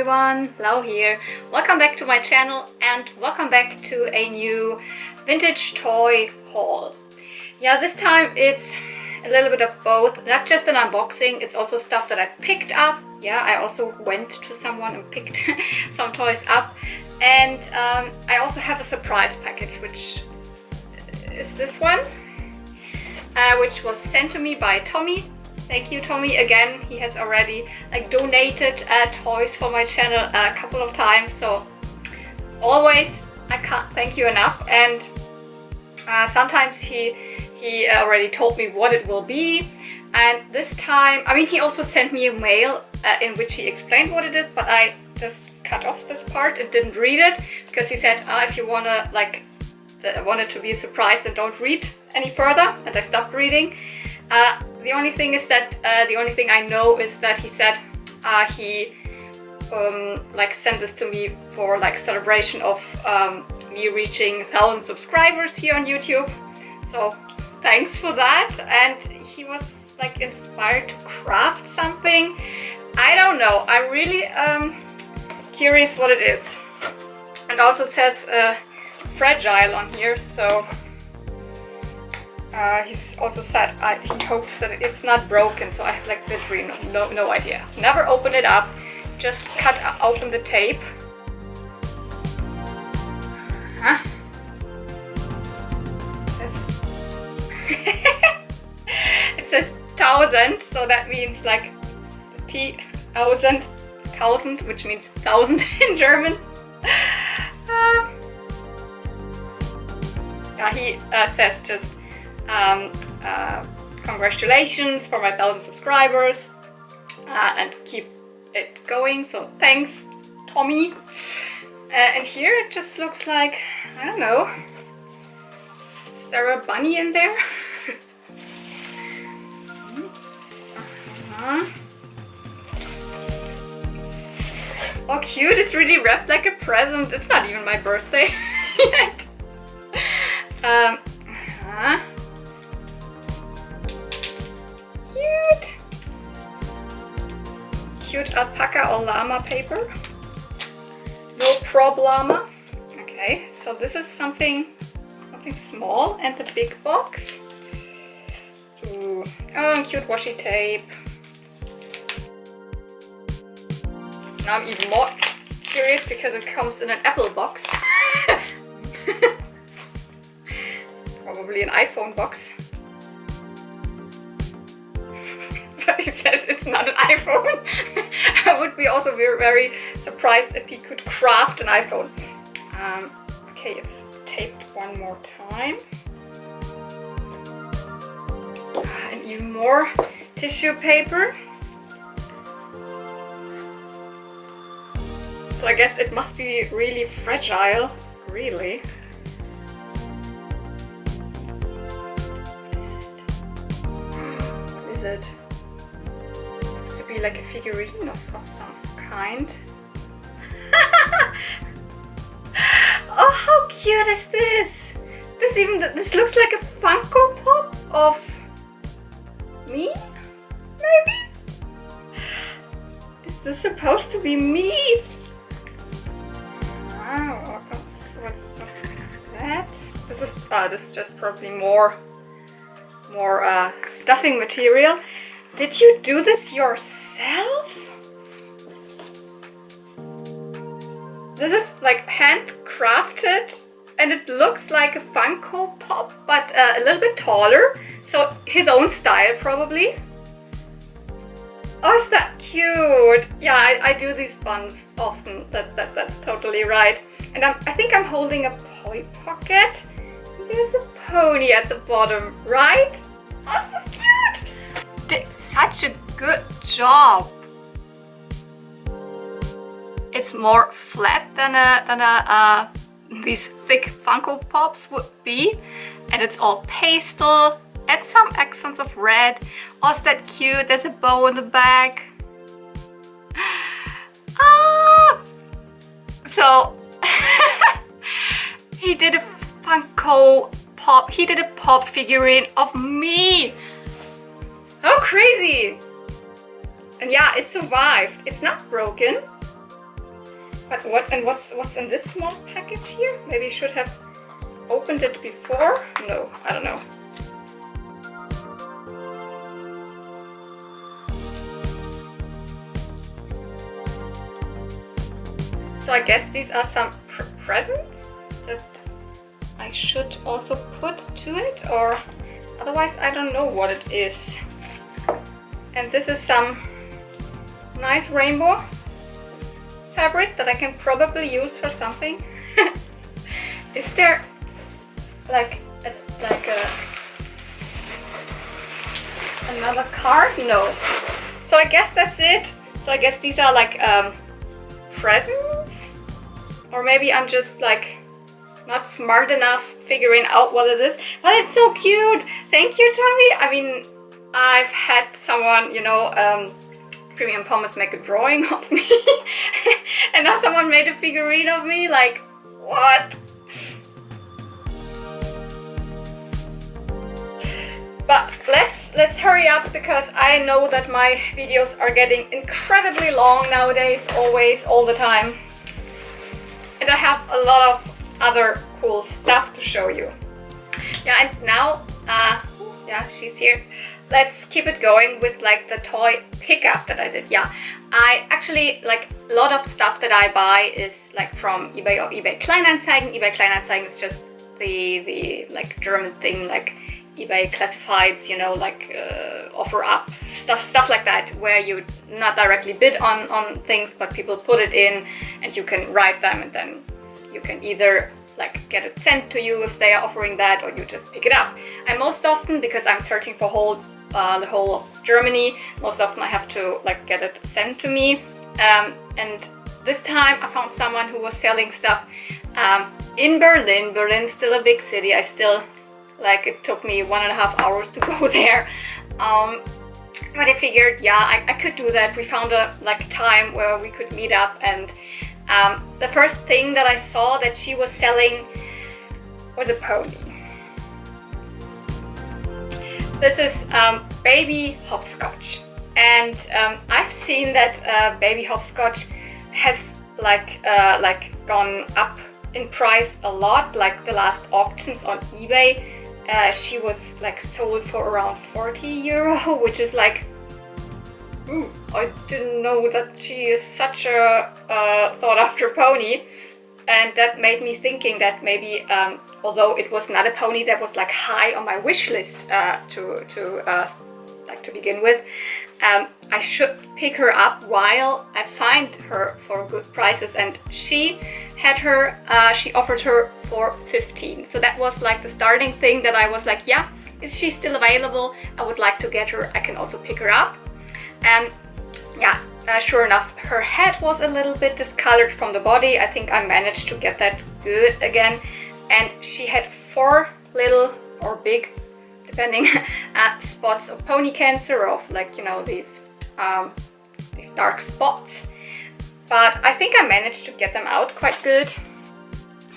everyone, Lau here. Welcome back to my channel and welcome back to a new vintage toy haul. Yeah, this time it's a little bit of both, not just an unboxing, it's also stuff that I picked up. Yeah, I also went to someone and picked some toys up. And I also have a surprise package, which is this one, which was sent to me by Tommy. Thank you, Tommy, again. He has already donated toys for my channel a couple of times, so always I can't thank you enough. And sometimes he already told me what it will be, and this time, I mean, he also sent me a mail in which he explained what it is, but I just cut off this part and didn't read it because he said, if you want it to be a surprise, then don't read any further, and I stopped reading. The only thing is that the only thing I know is that he said he sent this to me for celebration of me reaching 1,000 subscribers here on YouTube. So thanks for that. And he was inspired to craft something. I don't know. I'm really curious what it is. And also says fragile on here, so. He's also said he hopes that it's not broken, so I have literally no idea. Never open it up, just cut open the tape. Huh? It says 1,000, so that means T-thousand, which means 1,000 in German. Yeah, he says just congratulations for my 1,000 subscribers and keep it going, so thanks, Tommy. And here it just looks like, I don't know, is there a bunny in there? Oh cute, it's really wrapped like a present. It's not even my birthday yet. Cute alpaca or llama paper. No problema. Okay, so this is something small, and the big box. Ooh. Oh, cute washi tape. Now I'm even more curious because it comes in an Apple box. Probably an iPhone box. But he says it's not an iPhone. I would be also very surprised if he could craft an iPhone. Okay, it's taped one more time. And even more tissue paper. So I guess it must be really fragile, really. What is it? Be like a figurine of some kind. Oh, how cute is this? This looks like a Funko Pop of me, maybe? Is this supposed to be me? Wow, what's that? This is just probably more stuffing material. Did you do this yourself? This is handcrafted, and it looks like a Funko Pop, but a little bit taller. So his own style, probably. Oh, is that cute? Yeah, I do these buns often. That's totally right. And I think I'm holding a Polly Pocket. There's a pony at the bottom, right? Oh, this is cute. Did such a good job. It's more flat than these thick Funko Pops would be, and it's all pastel and some accents of red. Oh, is that cute? There's a bow in the back. So he did a Funko Pop. He did a pop figurine of me. How crazy! And yeah, it survived. It's not broken. But what's in this small package here? Maybe I should have opened it before? No, I don't know. So I guess these are some presents that I should also put to it, or otherwise I don't know what it is. And this is some nice rainbow fabric that I can probably use for something. Is there like another card? No. So I guess that's it. So I guess these are like presents, or maybe I'm just like not smart enough figuring out what it is. But it's so cute. Thank you, Tommy. I mean, I've had someone, you know, Premium Pommes make a drawing of me and now someone made a figurine of me. Like, what? But let's hurry up, because I know that my videos are getting incredibly long nowadays, always, all the time. And I have a lot of other cool stuff to show you. Yeah, and now, yeah, she's here. Let's keep it going with like the toy pickup that I did. Yeah, I actually, like, a lot of stuff that I buy is like from eBay or eBay Kleinanzeigen. eBay Kleinanzeigen is just the like German thing, like eBay classifieds, you know, like offer up stuff like that, where you not directly bid on things, but people put it in and you can write them, and then you can either like get it sent to you if they are offering that, or you just pick it up. And most often, because I'm searching for the whole of Germany, most often I have to like get it sent to me. And this time I found someone who was selling stuff in Berlin. Berlin's still a big city. I still, like, it took me 1.5 hours to go there. But I figured, yeah, I could do that. We found a like time where we could meet up, and the first thing that I saw that she was selling was a pony. This is baby hopscotch, and I've seen that baby hopscotch has like gone up in price a lot. Like the last auctions on eBay, she was like sold for around 40 euro, which is like, ooh, I didn't know that she is such a sought after pony. And that made me thinking that maybe, although it was not a pony that was like high on my wish list to begin with, I should pick her up while I find her for good prices. And she had her, she offered her for 15. So that was like the starting thing that I was like, yeah, is she still available? I would like to get her. I can also pick her up. And yeah, sure enough, her head was a little bit discolored from the body. I think I managed to get that good again. And she had 4 little or big, depending, spots of pony cancer, of like, you know, these dark spots. But I think I managed to get them out quite good.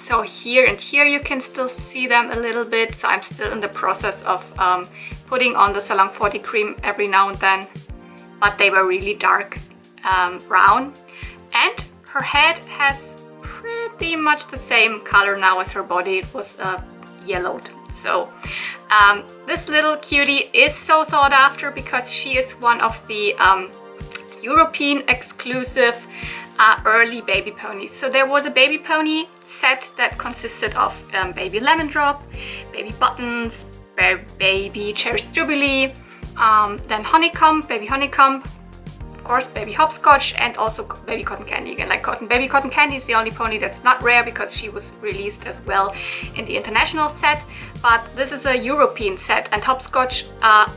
So here and here you can still see them a little bit. So I'm still in the process of putting on the Salon 40 cream every now and then. But they were really dark brown. And her head has pretty much the same color now as her body. It was yellowed. So this little cutie is so sought after because she is one of the European exclusive early baby ponies. So there was a baby pony set that consisted of baby lemon drop, baby buttons, baby cherished jubilee, then honeycomb, baby honeycomb, of course baby hopscotch, and also baby cotton candy. Again, like baby cotton candy is the only pony that's not rare because she was released as well in the international set, but this is a European set. And hopscotch,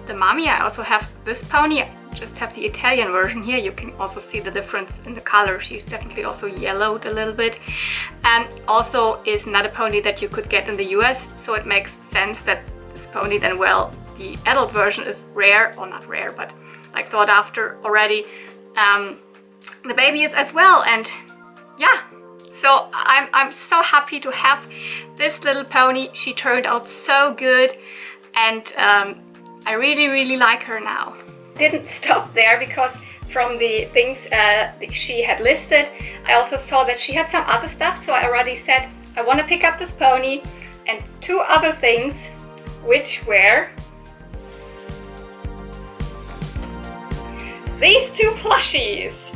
the mommy, I also have this pony. I just have the Italian version here. You can also see the difference in the color. She's definitely also yellowed a little bit, and also is not a pony that you could get in the US, so it makes sense that this pony then, well, the adult version is rare, or not rare, but like sought after already. The baby is as well, and yeah, so I'm so happy to have this little pony. She turned out so good, and I really like her now. Didn't stop there, because from the things that she had listed, I also saw that she had some other stuff, so I already said I want to pick up this pony and 2 other things, which were these 2 plushies.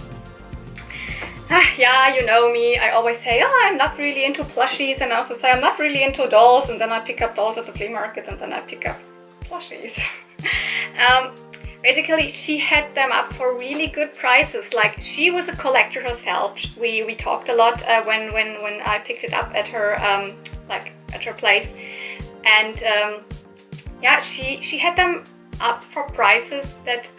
Yeah, you know me, I always say, oh, I'm not really into plushies, and I also say I'm not really into dolls, and then I pick up dolls at the flea market, and then I pick up plushies. Basically, she had them up for really good prices. Like, she was a collector herself. We talked a lot when I picked it up at her at her place, and yeah, she had them up for prices that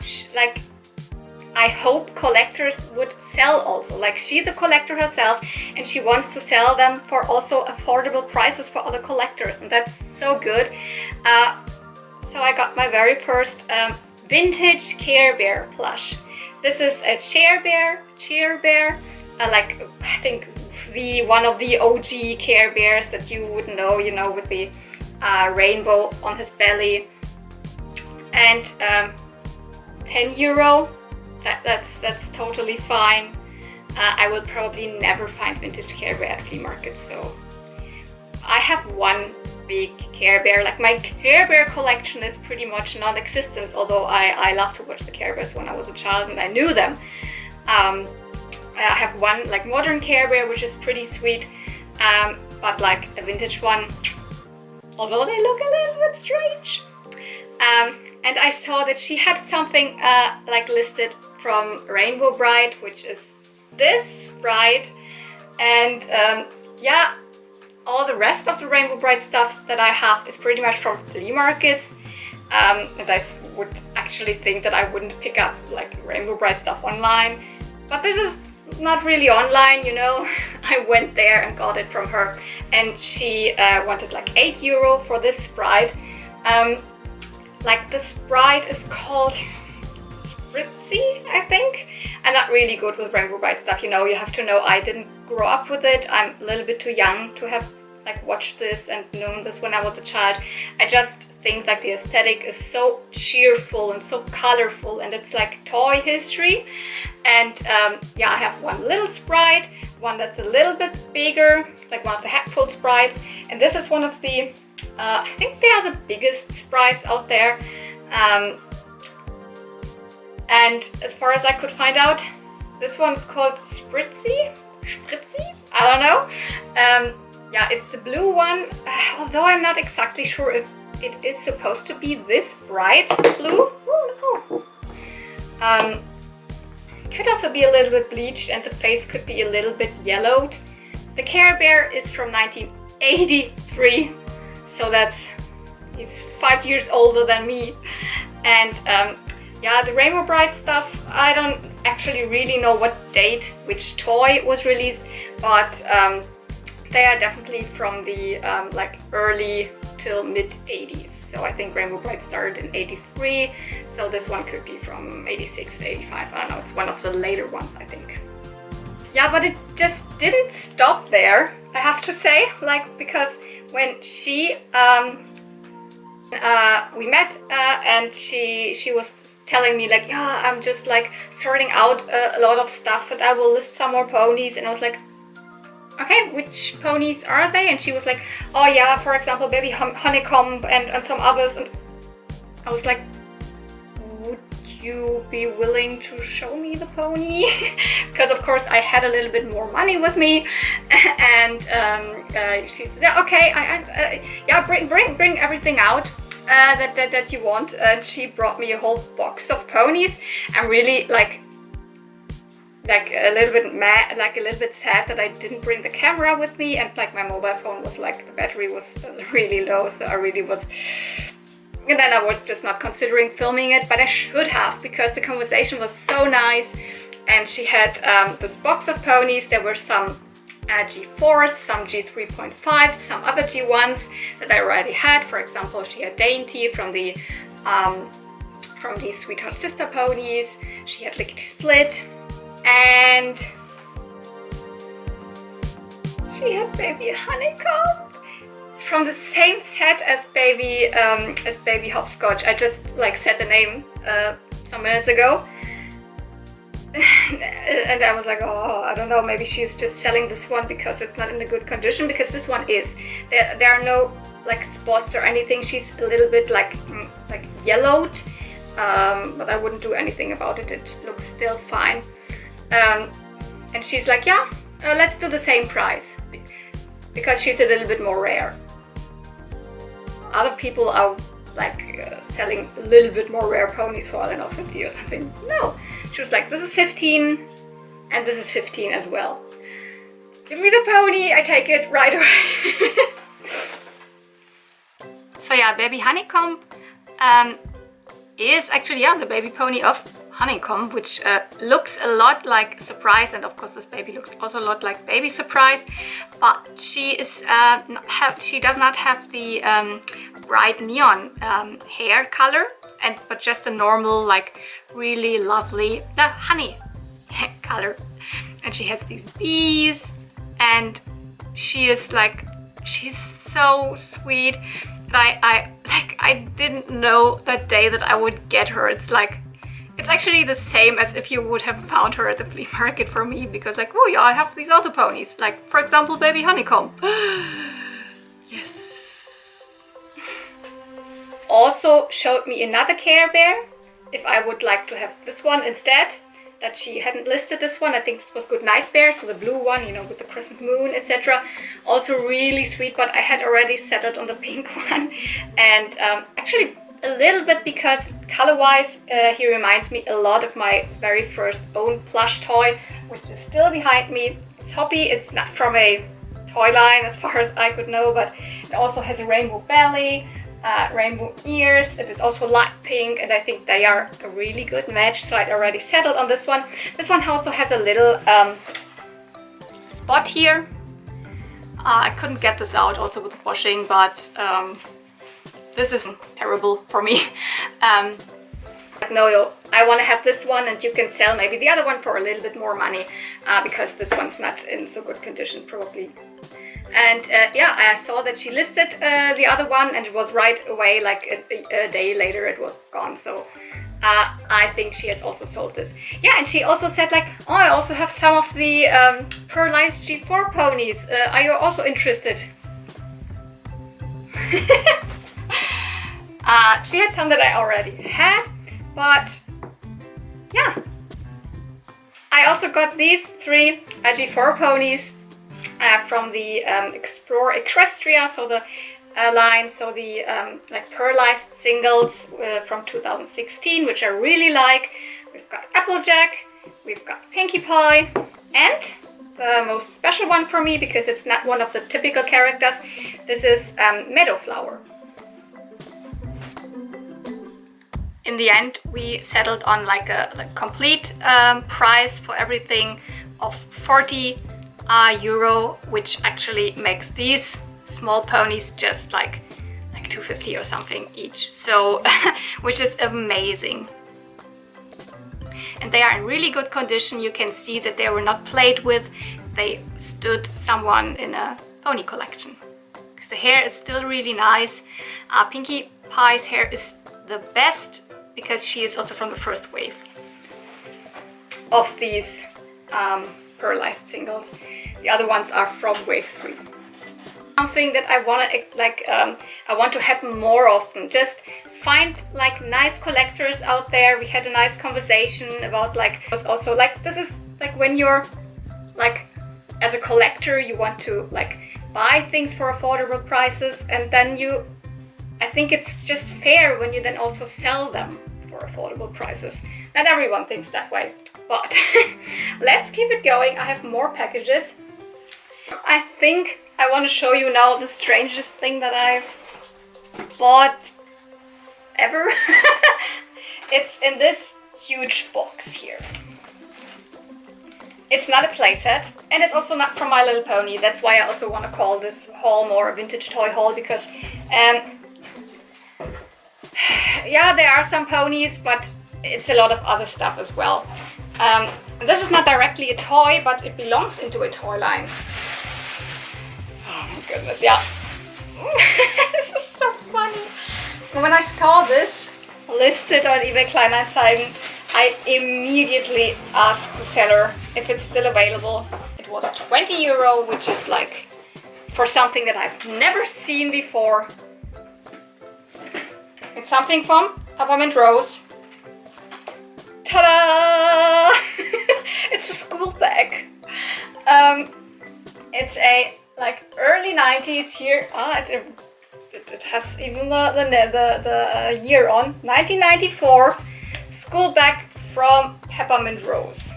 I hope collectors would sell also. Like, she's a collector herself and she wants to sell them for also affordable prices for other collectors, and that's so good. So I got my very first vintage Care Bear plush. This is a Cheer Bear, like, I think one of the OG Care Bears that you would know, you know, with the rainbow on his belly, and €10. That's totally fine. I will probably never find vintage Care Bear at flea markets, so I have one big Care Bear. Like, my Care Bear collection is pretty much non-existent, although I love to watch the Care Bears when I was a child and I knew them. I have one like modern Care Bear, which is pretty sweet, but like a vintage one, although they look a little bit strange. And I saw that she had something like listed from Rainbow Brite, which is this Brite, and yeah, all the rest of the Rainbow Brite stuff that I have is pretty much from flea markets, and I would actually think that I wouldn't pick up like Rainbow Brite stuff online, but this is not really online, you know. I went there and got it from her, and she wanted like €8 for this Brite. Like, this Brite is called Pixie, I think. I'm not really good with Rainbow Brite stuff, you know. You have to know I didn't grow up with it. I'm a little bit too young to have like watched this and known this when I was a child. I just think like the aesthetic is so cheerful and so colorful, and it's like toy history. And yeah, I have one little Sprite, one that's a little bit bigger, like one of the Hatful Sprites, and this is one of the I think they are the biggest Sprites out there, and as far as I could find out, this one's called Spritzy, I don't know. Yeah, it's the blue one, although I'm not exactly sure if it is supposed to be this bright blue. Oh no. Could also be a little bit bleached, and the face could be a little bit yellowed. The Care Bear is from 1983. So he's 5 years older than me. And yeah, the Rainbow Brite stuff, I don't actually really know what date, which toy was released, but they are definitely from the like early till mid 80s. So I think Rainbow Brite started in 83, so this one could be from 86, 85, I don't know, it's one of the later ones, I think. Yeah, but it just didn't stop there, I have to say, like, because when she we met and she was telling me like, yeah, I'm just like sorting out a lot of stuff and I will list some more ponies, and I was like, okay, which ponies are they? And she was like, oh yeah, for example, Baby Honeycomb and some others, and I was like, would you be willing to show me the pony? Because of course I had a little bit more money with me, and she said, yeah, okay, yeah, bring everything out that you want. And she brought me a whole box of ponies. I'm really like a little bit mad, like a little bit sad that I didn't bring the camera with me, and like my mobile phone was like, the battery was really low, so I really was. And then I was just not considering filming it, but I should have, because the conversation was so nice. And she had this box of ponies. There were some G4s, some G3.5s, some other G1s that I already had. For example, she had Dainty from the Sweetheart Sister ponies. She had Lickety Split, and she had Baby Honeycomb. From the same set as Baby Hopscotch. I just like said the name some minutes ago. and I was like, oh, I don't know, maybe she's just selling this one because it's not in a good condition, because this one is. There are no like spots or anything. She's a little bit like yellowed, but I wouldn't do anything about it. It looks still fine. And she's like, yeah, let's do the same price, because she's a little bit more rare. Other people are like selling a little bit more rare ponies for, I don't know, 50 or something. No, she was like, this is 15 and this is 15 as well. Give me the pony, I take it right away. So yeah, baby Honeycomb is actually, yeah, the baby pony of Honeycomb, which looks a lot like Surprise, and of course this baby looks also a lot like Baby Surprise, but she is she does not have the bright neon hair color, but just a normal, like really lovely honey color. And she has these bees, and she's so sweet. I didn't know that day that I would get her. It's actually the same as if you would have found her at the flea market for me, because like, oh yeah, I have these other ponies, like for example baby Honeycomb. Yes. Also showed me another Care Bear if I would like to have this one instead, that she hadn't listed this one. I think this was Good Night Bear, so the blue one, you know, with the crescent moon, etc. Also really sweet, but I had already settled on the pink one. And actually a little bit, because color-wise he reminds me a lot of my very first own plush toy, which is still behind me. It's Hoppy. It's not from a toy line as far as I could know, but it also has a rainbow belly, rainbow ears. It is also light pink, and I think they are a really good match, so I'd already settled on this one. This one also has a little spot here. I couldn't get this out also with washing, but this is terrible for me. No, I want to have this one, and you can sell maybe the other one for a little bit more money, because this one's not in so good condition probably. And yeah, I saw that she listed the other one, and it was right away, like a day later it was gone. So I think she has also sold this. Yeah, and she also said like, oh, I also have some of the Pearlized G4 ponies. Are you also interested? She had some that I already had, but yeah. I also got these three G4 ponies from the Explore Equestria, so the line, so the like pearlized singles from 2016, which I really like. We've got Applejack, we've got Pinkie Pie, and the most special one for me, because it's not one of the typical characters, this is Meadowflower. In the end, we settled on like a complete price for everything of 40 euro, which actually makes these small ponies just like 250 or something each. So, which is amazing. And they are in really good condition. You can see that they were not played with. They stood someone in a pony collection. Because the hair is still really nice. Pinkie Pie's hair is the best, because she is also from the first wave of these pearlized singles. The other ones are from wave 3. Something that I want to I want to happen more often. Just find like nice collectors out there. We had a nice conversation about like, it's also like, this is like when you're like as a collector, you want to like buy things for affordable prices, and then I think it's just fair when you then also sell them for affordable prices. Not everyone thinks that way, but let's keep it going. I have more packages. I think I want to show you now the strangest thing that I've bought ever. It's in this huge box here. It's not a playset, and it's also not from My Little Pony. That's why I also want to call this haul more a vintage toy haul, because yeah, there are some ponies, but it's a lot of other stuff as well. This is not directly a toy, but it belongs into a toy line. Oh my goodness, yeah. This is so funny. When I saw this listed on eBay Kleinanzeigen, I immediately asked the seller if it's still available. It was €20, which is like for something that I've never seen before. It's something from Peppermint Rose. Ta-da! It's a school bag. It's a like early 90s here. It has even the year on. 1994 school bag from Peppermint Rose.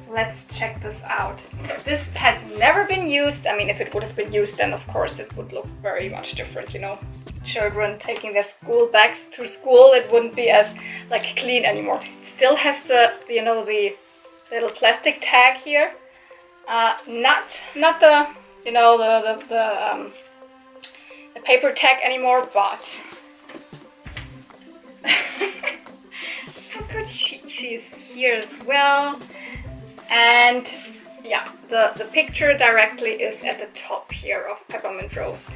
Let's check this out. This has never been used. I mean, if it would have been used, then of course it would look very much different, you know. Children taking their school bags to school, it wouldn't be as like clean anymore. It still has the, you know, the little plastic tag here. Not the, you know, the paper tag anymore, but so pretty. She's here as well. And yeah, the picture directly is at the top here of Peppermint Rose.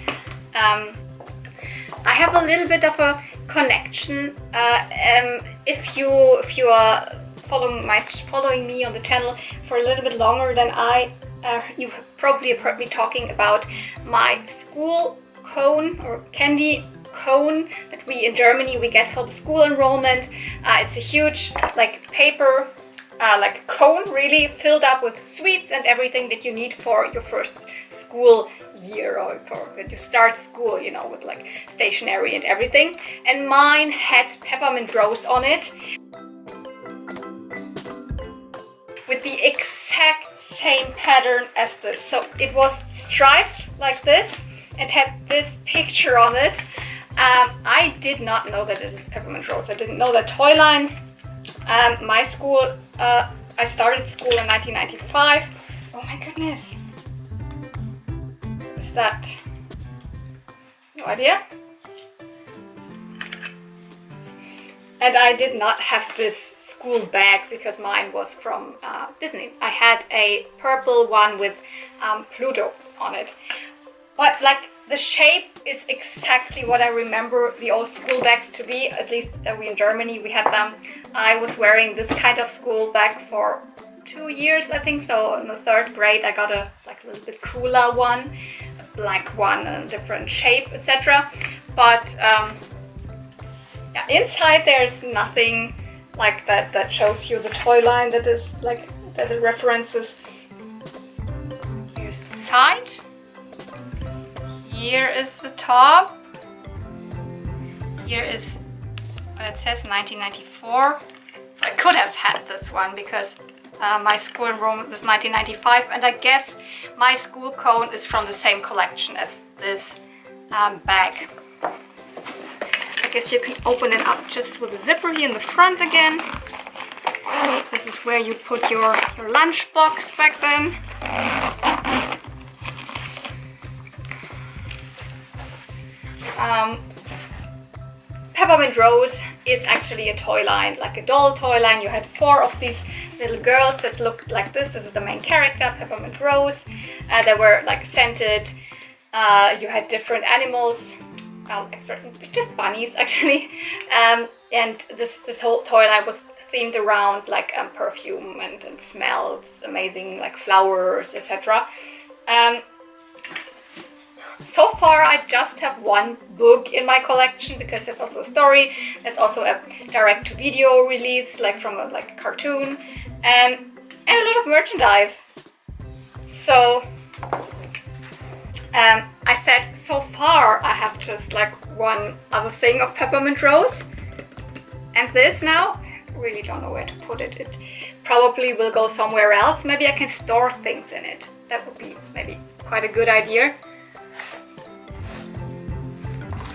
I have a little bit of a connection. If you are following me on the channel for a little bit longer than you probably have heard me talking about my school cone or candy cone that we in Germany we get for the school enrollment. It's a huge like paper like cone, really filled up with sweets and everything that you need for your first school year, or for that you start school, you know, with like stationery and everything. And mine had Peppermint Rose on it with the exact same pattern as this. So it was striped like this and had this picture on it. I did not know that it is Peppermint Rose. I didn't know that toy line. My school, I started school in 1995. Oh my goodness. Is that? No idea. And I did not have this school bag because mine was from Disney. I had a purple one with Pluto on it. But like the shape is exactly what I remember the old school bags to be. At least we in Germany, we had them. I was wearing this kind of school bag for 2 years, I think. So in the 3rd grade, I got a like a little bit cooler one, a black one, a different shape, etc. But yeah, inside there's nothing like that shows you the toy line that is like that it references. Here's the side. Here is the top. Here is what it says, 1994. So I could have had this one because my school enrollment was 1995, and I guess my school cone is from the same collection as this bag. I guess you can open it up just with a zipper here in the front again. This is where you put your lunch box back then. Peppermint Rose is actually a toy line, like a doll toy line. You had 4 of these little girls that looked like this. This is the main character, Peppermint Rose. They were like scented. You had different animals, just bunnies actually. And this whole toy line was themed around like perfume and smells, amazing like flowers, etc. So far I just have 1 book in my collection because there's also a story, there's also a direct-to-video release like from a cartoon, and a lot of merchandise. So I said so far I have just like 1 other thing of Peppermint Rose, and this now I really don't know where to put it. It probably will go somewhere else. Maybe I can store things in it. That would be maybe quite a good idea.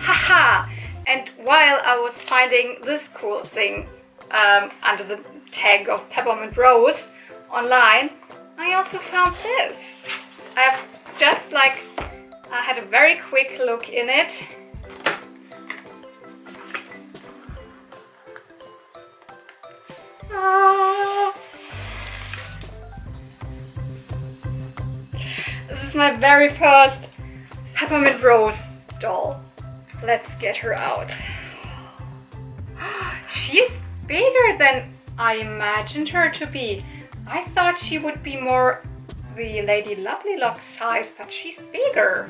Haha! And while I was finding this cool thing under the tag of Peppermint Rose online, I also found this. I've just like I had a very quick look in it. This is my very first Peppermint Rose doll. Let's get her out. She's bigger than I imagined her to be. I thought she would be more the Lady Lovelylocks size, but she's bigger.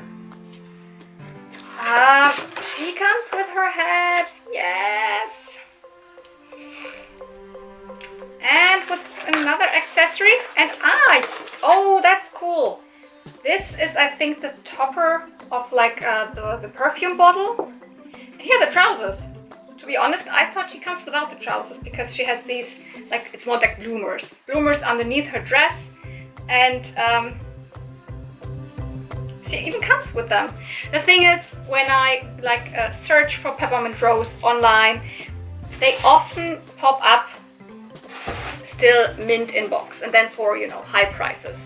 She comes with her head, yes. And with another accessory, and oh, that's cool. This is, I think, the topper of like the perfume bottle. And here are the trousers. To be honest, I thought she comes without the trousers because she has these, like, it's more like bloomers underneath her dress, and she even comes with them. The thing is, when I search for Peppermint Rose online, they often pop up still mint in box, and then for, you know, high prices.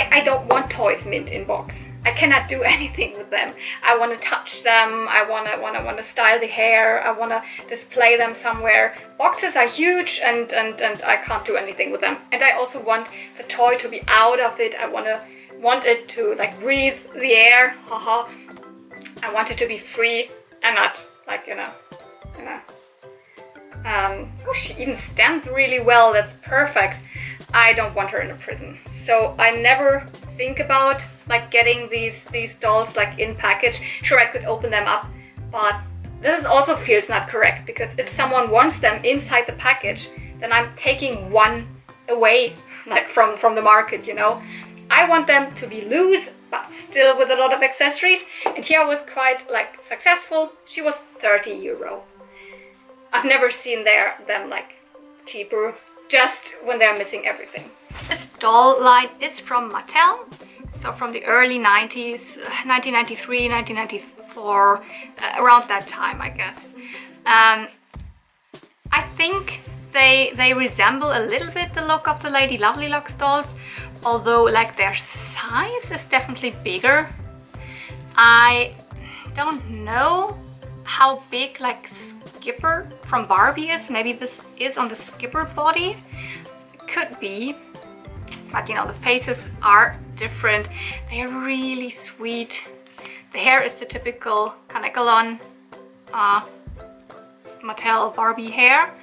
I don't want toys mint in box. I cannot do anything with them. I want to touch them. I want to style the hair. I want to display them somewhere. Boxes are huge, and I can't do anything with them. And I also want the toy to be out of it. I want it to like breathe the air. Haha. I want it to be free and not like, you know. Oh, she even stands really well. That's perfect. I don't want her in a prison. So I never think about like getting these dolls like in package. Sure, I could open them up, but this also feels not correct, because if someone wants them inside the package, then I'm taking one away like from the market, you know. I want them to be loose, but still with a lot of accessories. And here I was quite like successful. She was €30. I've never seen them like cheaper, just when they're missing everything. This doll line is from Mattel, so from the early 90s, 1993, 1994, around that time, I guess. I think they resemble a little bit the look of the Lady Lovelylocks dolls, although like their size is definitely bigger. I don't know how big like Skipper from Barbie is. Maybe this is on the Skipper body. Could be. But you know, the faces are different. They're really sweet. The hair is the typical Kanekalon Mattel Barbie hair.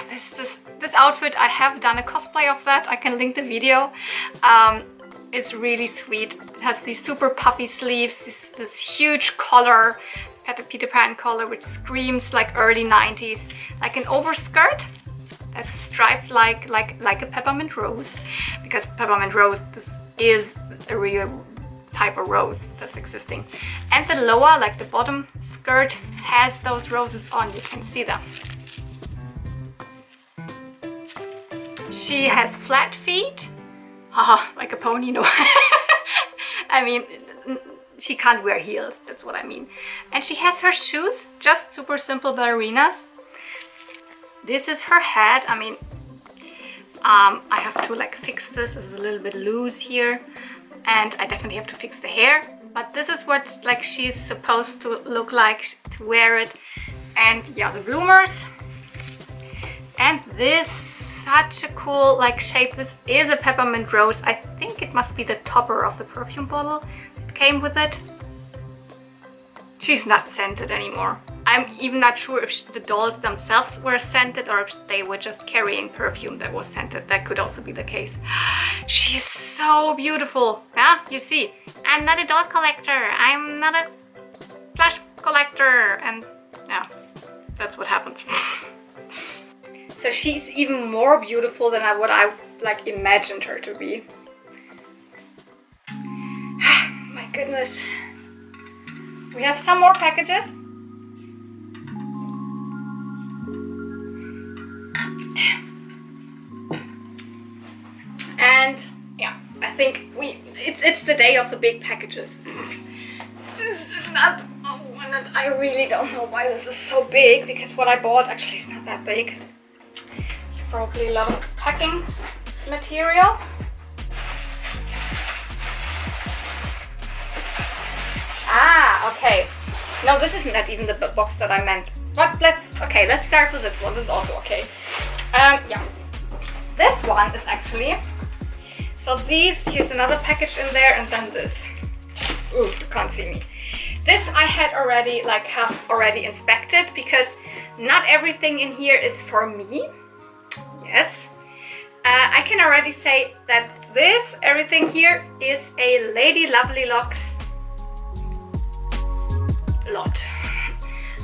This outfit, I have done a cosplay of that. I can link the video. It's really sweet. It has these super puffy sleeves, this huge collar, Peter Pan collar, which screams like early 90s, like an overskirt that's striped like a Peppermint Rose, because Peppermint Rose, this is a real type of rose that's existing. And the lower, like the bottom skirt, has those roses on. You can see them. She has flat feet, like a pony, no. I mean, she can't wear heels, that's what I mean. And she has her shoes, just super simple ballerinas. This is her head. I mean, I have to like fix this. This is a little bit loose here, and I definitely have to fix the hair. But this is what like she's supposed to look like to wear it. And yeah, the bloomers. And this, such a cool like shape. This is a Peppermint Rose. I think it must be the topper of the perfume bottle that came with it. She's not scented anymore. I'm even not sure if the dolls themselves were scented or if they were just carrying perfume that was scented. That could also be the case. She's so beautiful. Yeah, you see, I'm not a doll collector. I'm not a plush collector. And yeah, that's what happens. So she's even more beautiful than what I like imagined her to be. My goodness. We have some more packages. And yeah, I think it's the day of the big packages. This is not, I really don't know why this is so big, because what I bought actually is not that big. It's probably a lot of packing material. Okay. No, this isn't that even the box that I meant. But let's start with this one. This is also okay. Yeah. This one is actually, so here's another package in there, and then this. Ooh, you can't see me. This I had already, like, have already inspected, because not everything in here is for me. Yes. I can already say that everything here is a Lady Lovelylocks lot.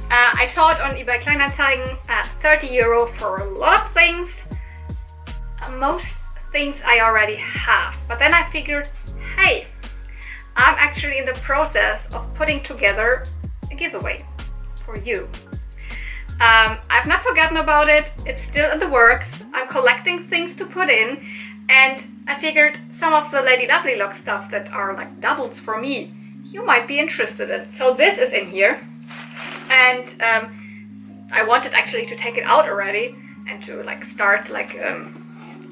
I saw it on eBay Kleinanzeigen, 30 euro for a lot of things. Most things I already have, but then I figured, hey, I'm actually in the process of putting together a giveaway for you. I've not forgotten about it, it's still in the works. I'm collecting things to put in, and I figured some of the Lady Lovelylocks stuff that are like doubles for me, you might be interested in. So this is in here, and I wanted actually to take it out already and to like start like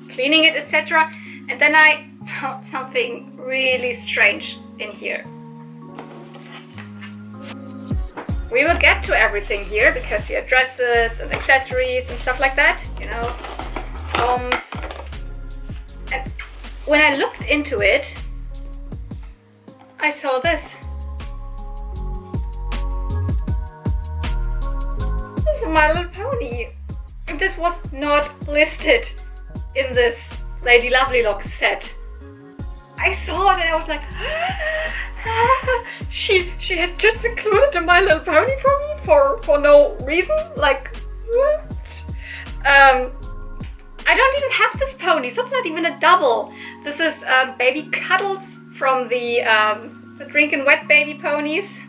cleaning it, etc. And then I found something really strange in here. We will get to everything here, because you have dresses and accessories and stuff like that, you know, combs. And when I looked into it, I saw this. This is a My Little Pony. And this was not listed in this Lady Lovelylocks set. I saw it and I was like, she has just included a My Little Pony for me for no reason. Like, what? I don't even have this pony, so it's not even a double. This is Baby Cuddles from the Drinkin' Wet Baby ponies.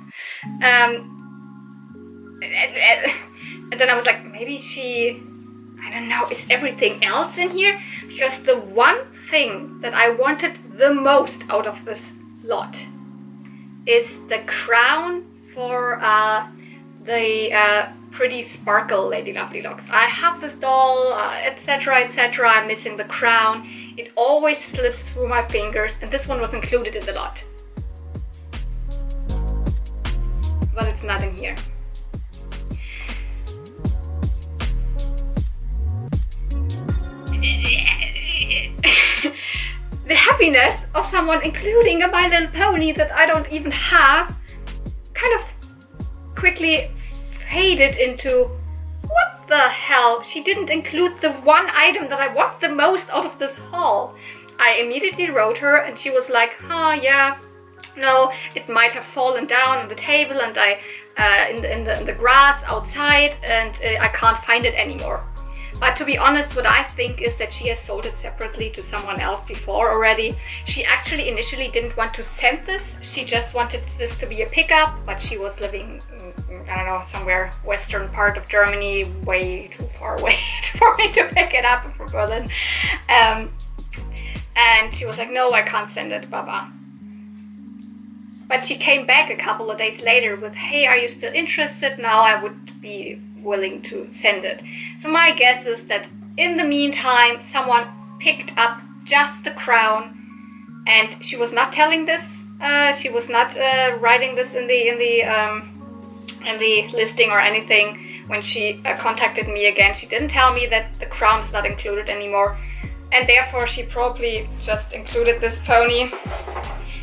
And then I was like, maybe she, I don't know, is everything else in here? Because the one thing that I wanted the most out of this lot is the crown for the pretty sparkle Lady Lovelylocks. I have this doll, etc, etc. I'm missing the crown. It always slips through my fingers, and this one was included in the lot. But it's not in here. The happiness of someone including a My Little Pony that I don't even have kind of quickly faded into, what the hell? She didn't include the one item that I want the most out of this haul. I immediately wrote her and she was like, yeah, no, it might have fallen down on the table and in the grass outside, and I can't find it anymore. But to be honest, what I think is that she has sold it separately to someone else before already. She actually initially didn't want to send this. She just wanted this to be a pickup, but she was living, I don't know, somewhere western part of Germany, way too far away for me to pick it up from Berlin. And she was like, no, I can't send it, baba. But she came back a couple of days later with, hey, are you still interested? Now I would be willing to send it. So my guess is that in the meantime someone picked up just the crown, and she was not telling this. She was not writing this in the listing or anything. When she contacted me again, she didn't tell me that the crown is not included anymore, and therefore she probably just included this pony.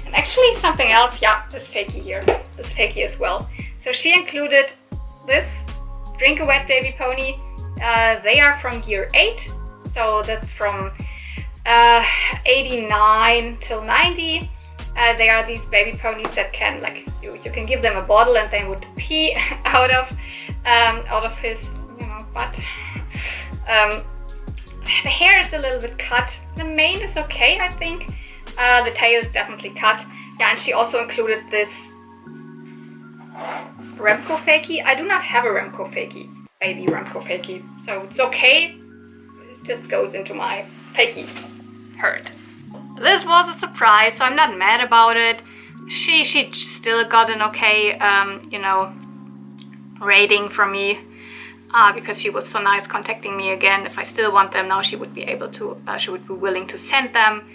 And actually something else, yeah, this fakie here, this fakie as well. So she included this Drink a Wet Baby pony. They are from year 8, so that's from 89 till 90. They are these baby ponies that can, like, you can give them a bottle and they would pee out of his, butt. The hair is a little bit cut. The mane is okay, I think. The tail is definitely cut. Yeah, and she also included this Remco fakie. I do not have a Remco fakie, baby Remco fakie, so it's okay. It just goes into my fakie herd. This was a surprise, so I'm not mad about it. She still got an okay, rating from me, because she was so nice contacting me again. If I still want them now, she would be able to. She would be willing to send them.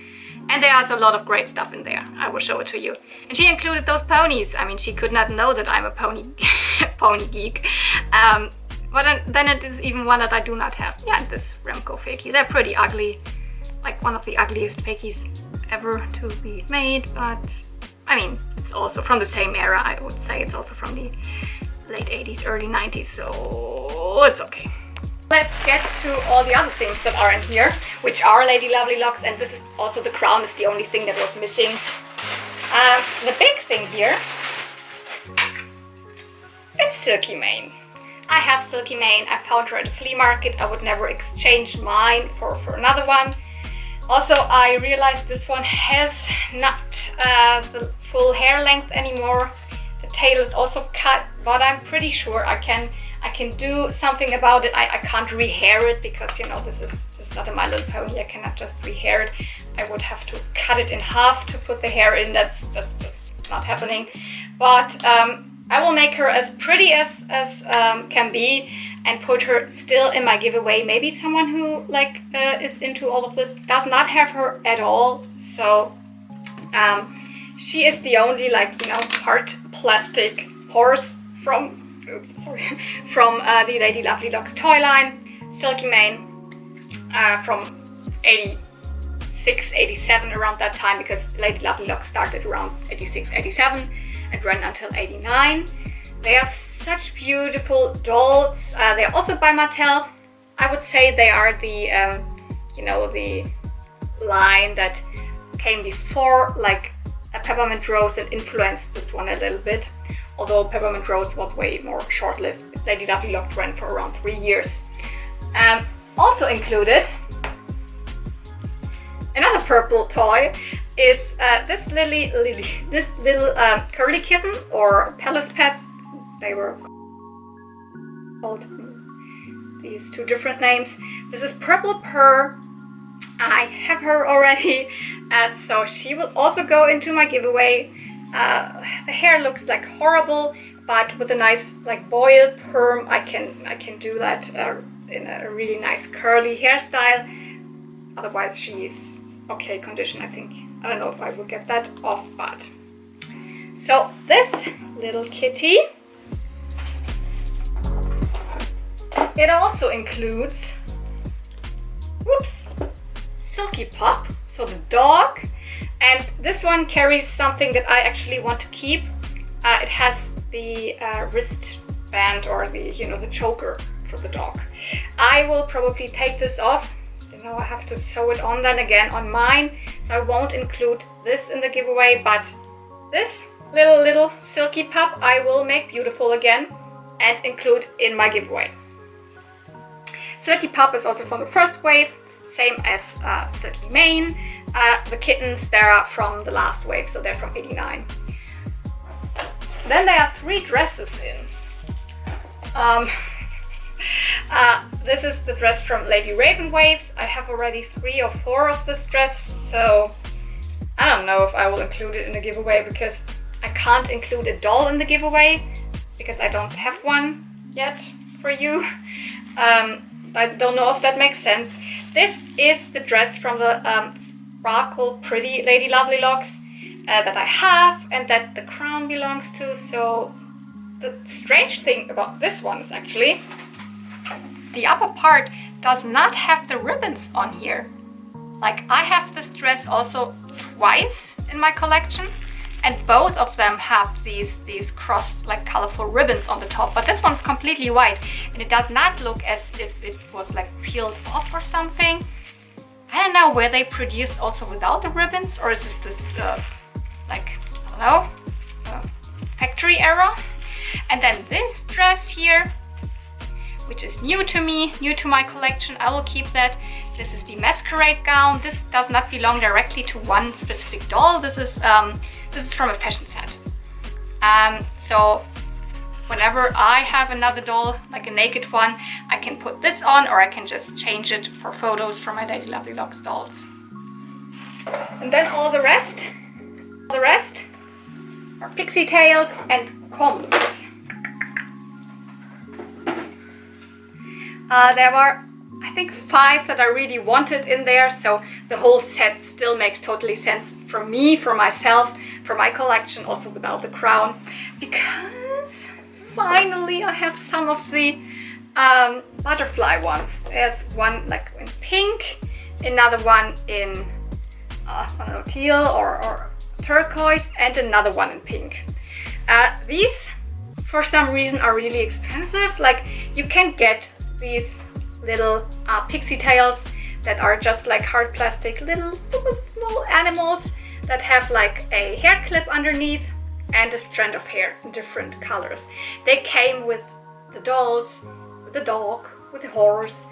And there's a lot of great stuff in there. I will show it to you. And she included those ponies. I mean, she could not know that I'm a pony geek. But then it is even one that I do not have. Yeah, this Remco fakie. They're pretty ugly. Like one of the ugliest fakies ever to be made. But I mean, it's also from the same era. I would say it's also from the late 80s, early 90s, so it's okay. Let's get to all the other things that are in here, which are Lady Lovelylocks, and this is also the crown is the only thing that was missing. The big thing here is Silky Mane. I have Silky Mane. I found her at a flea market. I would never exchange mine for another one. Also, I realized this one has not the full hair length anymore. The tail is also cut, but I'm pretty sure I can do something about it. I can't rehair it because, you know, this is not a My Little Pony. I cannot just rehair it. I would have to cut it in half to put the hair in. That's just not happening. But I will make her as pretty as can be and put her still in my giveaway. Maybe someone who like is into all of this does not have her at all. So she is the only, like, you know, part plastic horse from the Lady Lovelylocks toy line. Silky Mane from 86, 87, around that time, because Lady Lovelylocks started around 86, 87 and ran until 89. They are such beautiful dolls. They are also by Mattel. I would say they are the, you know, the line that came before, like a Peppermint Rose, and influenced this one a little bit. Although Peppermint Rose was way more short-lived. Lady Lovelylocks ran for around 3 years. Also included, another purple toy is this little curly kitten, or Palace Pet. They were called these two different names. This is Purple Purr. I have her already, so she will also go into my giveaway. The hair looks like horrible, but with a nice like boiled perm, I can do that in a really nice curly hairstyle. Otherwise, she is okay condition, I think. I don't know if I will get that off, but so this little kitty, it also includes, whoops, Silky Pup, so the dog. And this one carries something that I actually want to keep. It has the wristband, or the, you know, the choker for the dog. I will probably take this off. You know, I have to sew it on then again on mine, so I won't include this in the giveaway, but this little Silky Pup I will make beautiful again and include in my giveaway. Silky Pup is also from the first wave, same as Silky Mane. The kittens, they are from the last wave, so they're from 89. Then there are 3 dresses in. This is the dress from Lady Raven Waves. I have already 3 or 4 of this dress, so I don't know if I will include it in the giveaway, because I can't include a doll in the giveaway because I don't have one yet for you. I don't know if that makes sense. This is the dress from the Sparkle Pretty Lady Lovelylocks that I have and that the crown belongs to. So the strange thing about this one is actually the upper part does not have the ribbons on here. Like, I have this dress also twice in my collection, and both of them have these crossed, like, colorful ribbons on the top, but this one's completely white and it does not look as if it was like peeled off or something. I don't know, were they produced also without the ribbons, or is this like, I don't know, factory error? And then this dress here, which is new to me, new to my collection, I will keep that. This is the masquerade gown. This does not belong directly to one specific doll. This is from a fashion set. So whenever I have another doll, like a naked one, I can put this on, or I can just change it for photos for my Lady Lovelylocks dolls. And then all the rest are pixie tails and combs. There were, I think, 5 that I really wanted in there, so the whole set still makes totally sense for me, for myself, for my collection, also without the crown, because finally I have some of the butterfly ones. There's one like in pink, another one in I don't know, teal or turquoise, and another one in pink. These, for some reason, are really expensive. Like, you can get these little pixie tails that are just like hard plastic, little super small animals that have like a hair clip underneath and a strand of hair in different colors. They came with the dolls, with the dog, with the horse,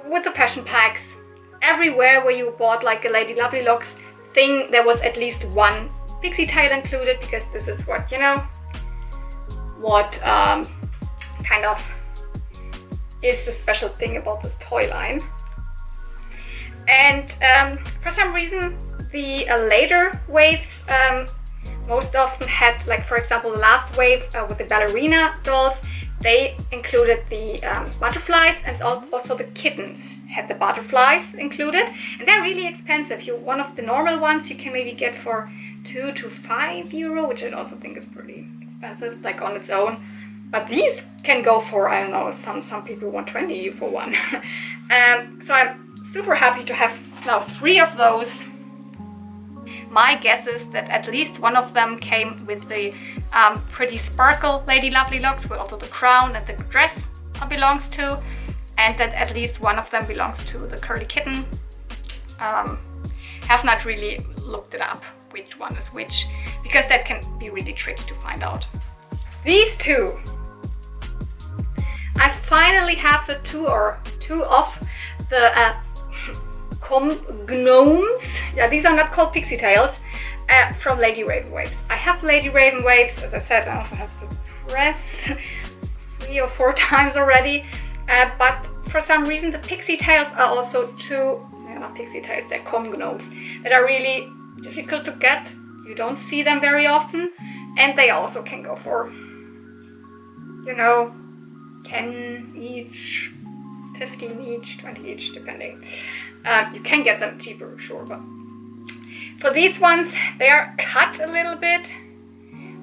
with the fashion packs. Everywhere where you bought like a Lady Lovelylocks thing, there was at least one pixie tail included, because this is what, you know, what kind of is the special thing about this toy line. And for some reason, the later waves most often had, like for example the last wave with the ballerina dolls, they included the butterflies, and also the kittens had the butterflies included, and they're really expensive. One of the normal ones you can maybe get for €2 to €5, which I also think is pretty expensive, like on its own. But these can go for, I don't know, some people want 20 for one. So I'm super happy to have now 3 of those. My guess is that at least one of them came with the pretty sparkle Lady Lovelylocks, where also the crown and the dress belongs to, and that at least one of them belongs to the curly kitten. Have not really looked it up which one is which, because that can be really tricky to find out. These two, I finally have the two of the gnomes. Yeah, these are not called pixie tails, from Lady Ravenwaves. I have Lady Ravenwaves, as I said. I also have the dress 3 or 4 times already, but for some reason the pixie tails are also two, they're not pixie tails, they're gnomes, that are really difficult to get. You don't see them very often, and they also can go for, you know, 10 each, 15 each, 20 each, depending. You can get them cheaper, sure, but for these ones, they are cut a little bit,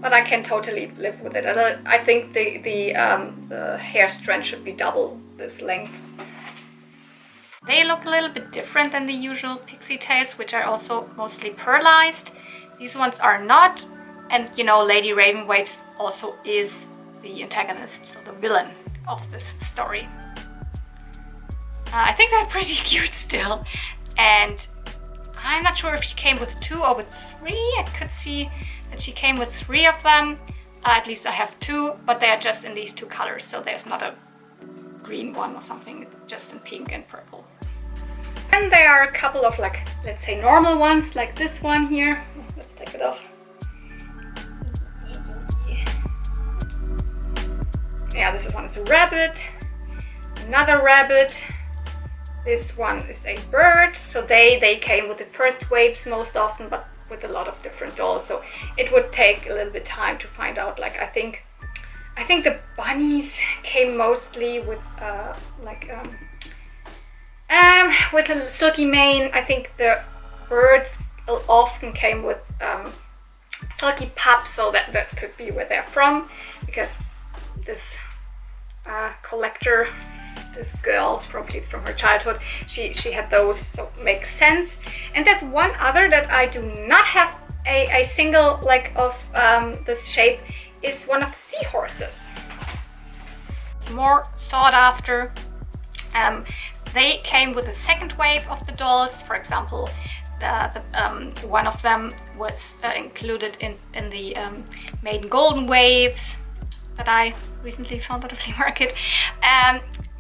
but I can totally live with it. I think the hair strand should be double this length. They look a little bit different than the usual pixie tails, which are also mostly pearlized. These ones are not, and you know, Lady Ravenwaves also is the antagonist, so the villain of this story. I think they're pretty cute still, and I'm not sure if she came with 2 or with 3. I could see that she came with 3 of them. At least I have 2, but they are just in these 2 colors, so there's not a green one or something, it's just in pink and purple. And there are a couple of, like, let's say normal ones, like this one here. Let's take it off. Yeah, this one is a rabbit, another rabbit. This one is a bird. So they came with the first waves most often, but with a lot of different dolls. So it would take a little bit time to find out. Like I think the bunnies came mostly with with a silky mane. I think the birds often came with silky pups, so that could be where they're from, because this collector, this girl, probably it's from her childhood, she had those, so it makes sense. And there's one other that I do not have a single like of this shape, is one of the seahorses. It's more sought after. They came with a second wave of the dolls. For example, one of them was included in the Maiden Golden waves that I recently found at a flea market.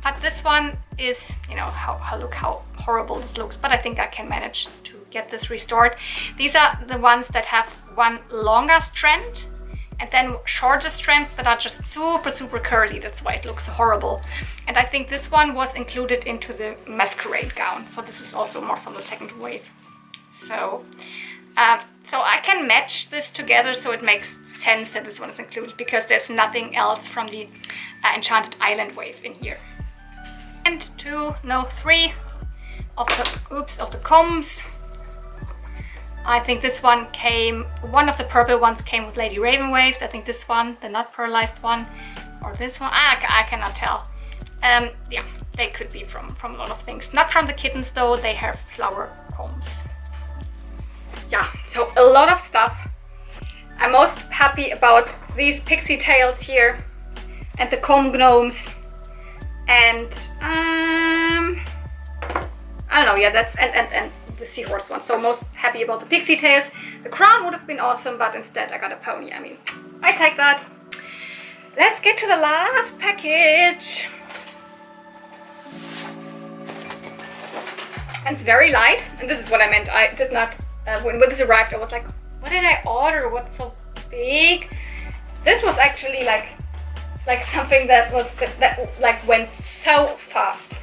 But this one is, you know, look how horrible this looks, but I think I can manage to get this restored. These are the ones that have one longer strand and then shorter strands that are just super curly. That's why it looks horrible. And I think this one was included into the masquerade gown. So this is also more from the second wave. So I can match this together, so it makes sense that this one is included, because there's nothing else from the Enchanted Island wave in here. And 3 of the combs. I think this one one of the purple ones came with Lady Ravenwaves. I think this one, the not pearlized one, or this one, I cannot tell. Yeah, they could be from a lot of things. Not from the kittens though, they have flower combs. yeah, so a lot of stuff. I'm most happy about these pixie tails here and the comb gnomes, and I don't know, yeah, that's and the seahorse one. So most happy about the pixie tails. The crown would have been awesome, but instead I got a pony. I mean, I take that. Let's get to the last package. And it's very light, and this is what I meant. I did not, when this arrived, I was like, what did I order? What's so big? This was actually like something that like went so fast.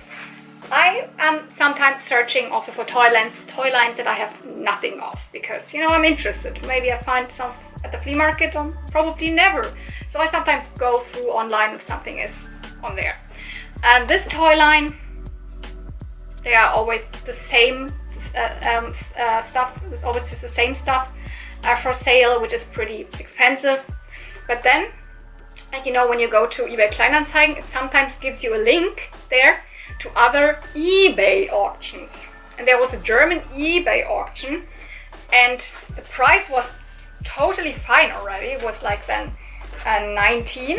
I am sometimes searching also for toy lines that I have nothing of, because, you know, I'm interested. Maybe I find some at the flea market, or probably never. So I sometimes go through online if something is on there. And this toy line, they are always the same stuff. It's always just the same stuff for sale, which is pretty expensive. But then, like, you know, when you go to eBay Kleinanzeigen, it sometimes gives you a link there to other eBay auctions. And there was a German eBay auction, and the price was totally fine already. It was like then 19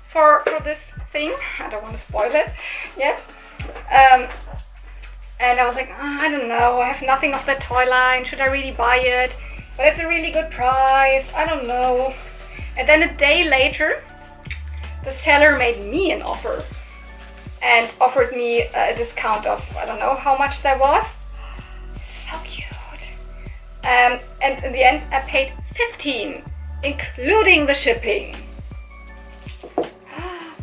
for this thing. I don't want to spoil it yet. And I was like, oh, I don't know, I have nothing of that toy line, should I really buy it? But it's a really good price, I don't know. And then a day later, the seller made me an offer and offered me a discount of, I don't know how much that was. So cute. And in the end, I paid 15, including the shipping.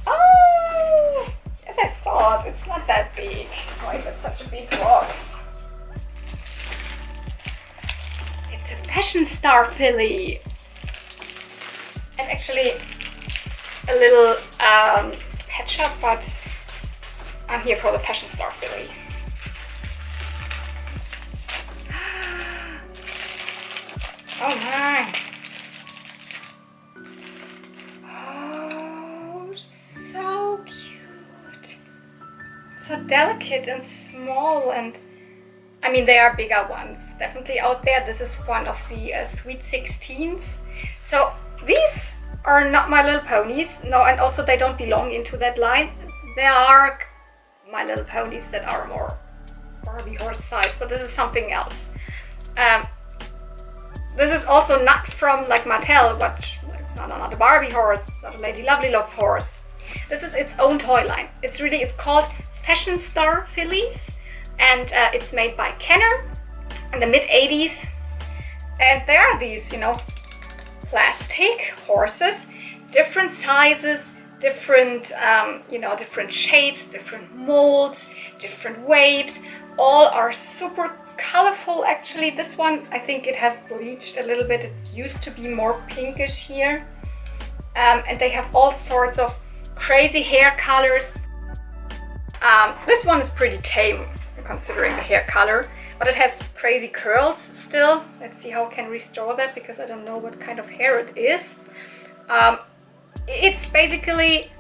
Oh! As I thought, it's not that big. Why is it such a big box? It's a fashion star filly. And actually a little pet shop, but I'm here for the fashion star filly. Oh my. So cute, so delicate and small, and I mean, there are bigger ones definitely out there. This is one of the Sweet 16s. So these are not My Little Ponies, no, and also they don't belong into that line. There are My Little Ponies that are more Barbie horse size, but this is something else. This is also not from like Mattel, but it's not a Barbie horse, it's not a Lady Lovelylocks horse. This is its own toy line. It's called Fashion Star Fillies, and it's made by Kenner in the mid-80s. And there are these, you know, plastic horses, different sizes, different, you know, different shapes, different molds, different waves. All are super colorful. Actually, this one, I think it has bleached a little bit. It used to be more pinkish here. And they have all sorts of crazy hair colors. This one is pretty tame considering the hair color, but it has crazy curls still. Let's see how I can restore that, because I don't know what kind of hair it is. It's basically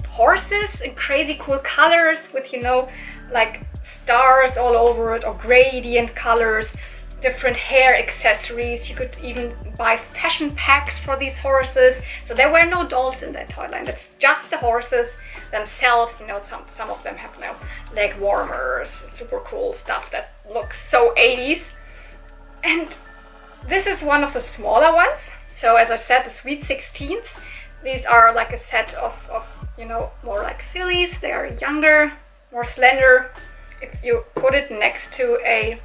horses in crazy cool colors with, you know, like stars all over it, or gradient colors, different hair accessories. You could even buy fashion packs for these horses. So there were no dolls in that toy line. It's just the horses themselves. You know, some of them have now leg warmers, super cool stuff that looks so 80s. And this is one of the smaller ones. So as I said, the Sweet 16s. These are like a set of you know, more like fillies. They are younger, more slender. If you put it next to a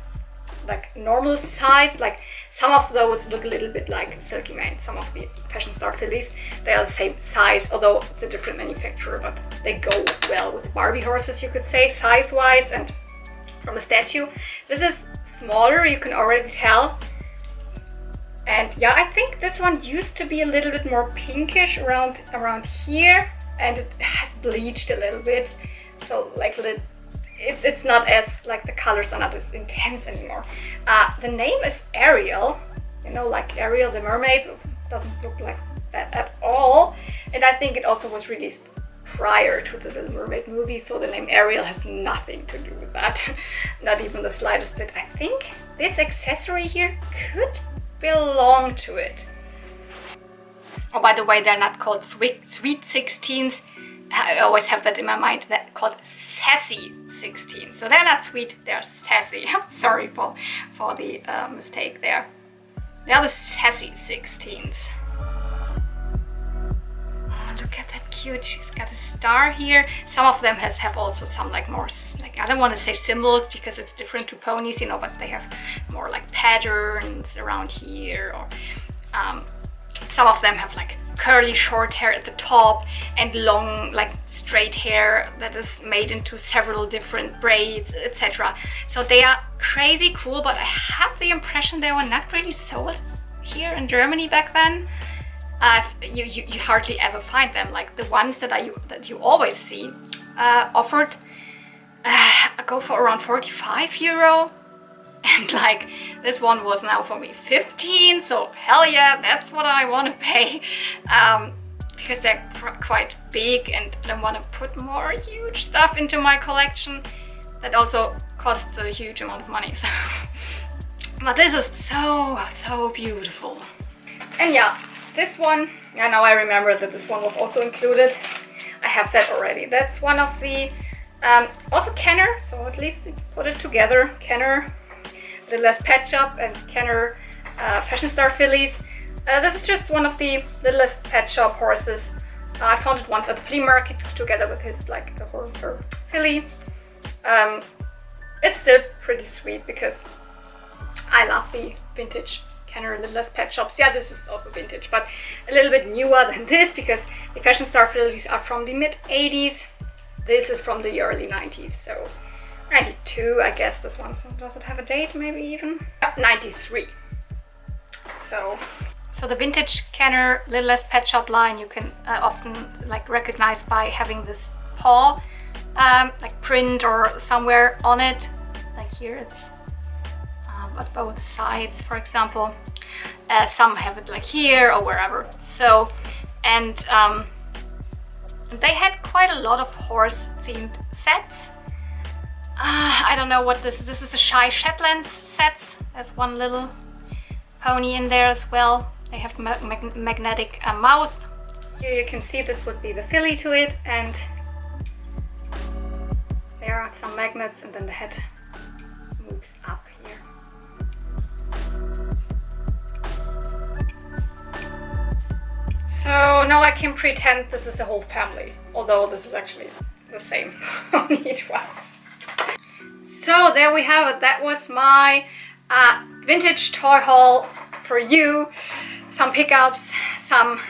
like normal size, like some of those look a little bit like Silky Mane. Some of the Fashion Star Fillies, they are the same size, although it's a different manufacturer, but they go well with Barbie horses, you could say, size-wise and from a statue. This is smaller, you can already tell. And yeah, I think this one used to be a little bit more pinkish around here, and it has bleached a little bit. So like it's not as, like, the colors are not as intense anymore. The name is Ariel, you know, like Ariel the mermaid. Doesn't look like that at all. And I think it also was released prior to the Little Mermaid movie, so the name Ariel has nothing to do with that. Not even the slightest bit. I think this accessory here could belong to it. Oh, by the way, they're not called Sweet 16s. I always have that in my mind. They're called Sassy 16s. So they're not sweet, they're sassy. I'm sorry for the mistake there. They're the Sassy 16s. Oh, look at that cute. She's got a star here. Some of them have also some like more, like, I don't want to say symbols because it's different to ponies, you know, but they have more like patterns around here, or some of them have like curly short hair at the top and long like straight hair that is made into several different braids, etc. So they are crazy cool, but I have the impression they were not really sold here in Germany back then. You hardly ever find them. Like the ones that you always see offered go for around 45 euro. And like this one was now for me 15, so hell yeah, that's what I want to pay, because they're quite big and I want to put more huge stuff into my collection. That also costs a huge amount of money. So. But this is so beautiful. And yeah, this one, yeah, now I remember that this one was also included. I have that already. That's one of the also Kenner, so at least put it together. Kenner, Littlest Pet Shop, and Kenner Fashion Star Fillies. This is just one of the Littlest Pet Shop horses. I found it once at the flea market together with his like her filly. It's still pretty sweet because I love the vintage Kenner Littlest Pet Shops. Yeah, this is also vintage, but a little bit newer than this because the Fashion Star Fillies are from the mid 80s. This is from the early 90s, so 92, I guess this one. So does it have a date, maybe even? 93. So the vintage Kenner Littlest Pet Shop line you can often like recognize by having this paw like print or somewhere on it. Like here it's at both sides, for example. Some have it like here or wherever. So, and they had quite a lot of horse themed sets. I don't know what this is. This is a Shy Shetland sets. There's one little pony in there as well. They have magnetic mouth. Here you can see this would be the filly to it, and there are some magnets, and then the head moves up here. So now I can pretend this is the whole family, although this is actually the same pony twice. So there we have it. That was my vintage toy haul for you. Some pickups, some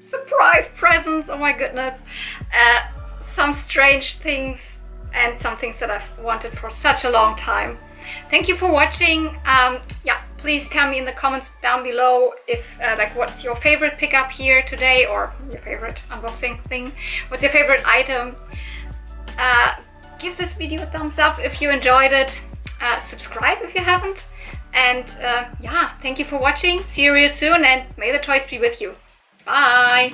surprise presents, oh my goodness, some strange things, and some things that I've wanted for such a long time. Thank you for watching. Yeah, please tell me in the comments down below if like what's your favorite pickup here today, or your favorite unboxing thing. What's your favorite item? Give this video a thumbs up if you enjoyed it. Subscribe if you haven't. And yeah, thank you for watching. See you real soon, and may the toys be with you. Bye!